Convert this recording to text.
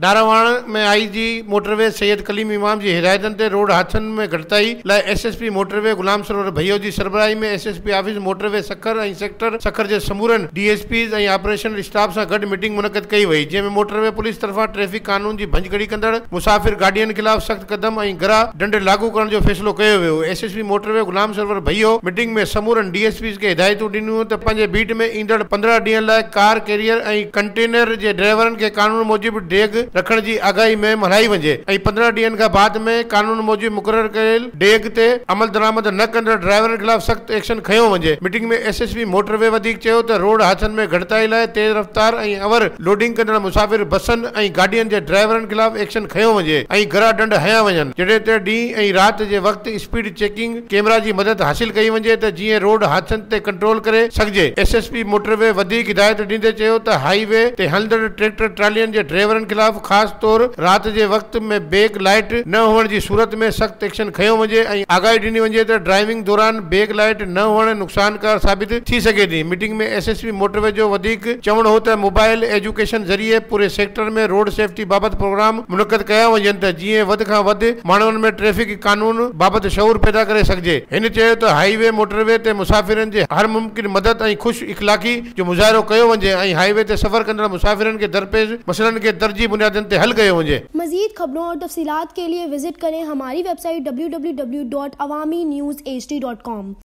नारावाण में IG motorway Syed Kaleem इमाम जी हिदायतन ते रोड हादसनि में घटिताई लाइ एसएसपी मोटरवे गुलाम सरोवर भैयो जी सरबराही में एसएसपी ऑफिस मोटरवे सखर ऐं सेक्टर सखर जे समूरनि डीएसपीज़ ऐं ऑपरेशन स्टाफ सां गॾु मीटिंग मुनक़द कई वई, जंहिंमें मोटरवे पुलिस तरफ़ां ट्रैफिक कानून जी भंजगड़ी कंदड़ मुसाफ़िर गाॾियुनि ख़िलाफ़ सख़्त कदम ऐं गरा दंड लागू करण जो फ़ैसिलो कयो वियो। एसएसपी मोटरवे गुलाम सरोवर भैयो मीटिंग में समूरनि डीएसपीज़ खे हिदायतूं ॾिनियूं त पंहिंजे बीट में ईंदड़ 15 ॾींहनि लाइ कार कैरियर ऐं कंटेनर जे ड्राइवरनि खे कानून मूजिबि डेग रखण जी आगाही में मल्हाई वञे ऐं 15 ॾींहनि खां बाद में कानून मूजिबि मुक़रर कयल डेग ते अमल दरामद न कंदड़ ड्राइवरनि ख़िलाफ़ सख़्त एक्शन खयो वञे। मीटिंग में एसएसपी मोटरवे वधीक चयो त रोड हादसनि में घटिताई लाइ तेज़ रफ़्तार ऐं अवर लोडिंग कंदड़ मुसाफ़िर बसनि ऐं गाॾियुनि जे ड्राइवरनि ख़िलाफ़ एक्शन खयो वञे ऐं गरा दंड हया वञनि, जॾहिं त ॾींहुं ऐं राति जे वक़्तु स्पीड चेकिंग कैमरा जी मदद हासिल कई वञे त जीअं रोड हादसनि ते कंट्रोल करे सघिजे। एसएसपी मोटरवे वधीक हिदायत ॾींदे चयो त हाईवे ते हलंदड़ ट्रैक्टर ट्रालियुनि जे ड्राइवरनि ख़िलाफ़ ख़ासि तौर राति जे वक़्त में बैक लाइट न हुअण जी सूरत में सख़्त एक्शन खयो वञे ऐं आगाही ॾिनी वञे त ड्राइविंग दौरान बैक लाइट न हुअण नुक़सानकार साबित थी सघे थी। मीटिंग में एसएसपी मोटरवे जो वधीक चवणो हो त मोबाइल एजुकेशन ज़रिए पूरे सेक्टर में रोड सेफ्टी बाबति प्रोग्राम मुनक़द कया वञनि त जीअं वधि खां वधि माण्हुनि में ट्रैफिक कानून बाबति शऊर पैदा करे सघिजे। हिन चयो त हाईवे मोटरवे ते मुसाफ़िरनि जे हर मुमकिन मदद ऐं ख़ुशि इख़लाक़ी जो मुज़ाहिरो कयो वञे ऐं हाईवे ते सफ़र कंदड़ मुसाफ़िरनि के दरपेश मसइलनि के तरजीह बुनियादनि ते हल कयो वञे। मज़ीद खबरों और तफसीलात के लिए विजिट करें हमारी वेबसाइट www.awamiNewsHD.com।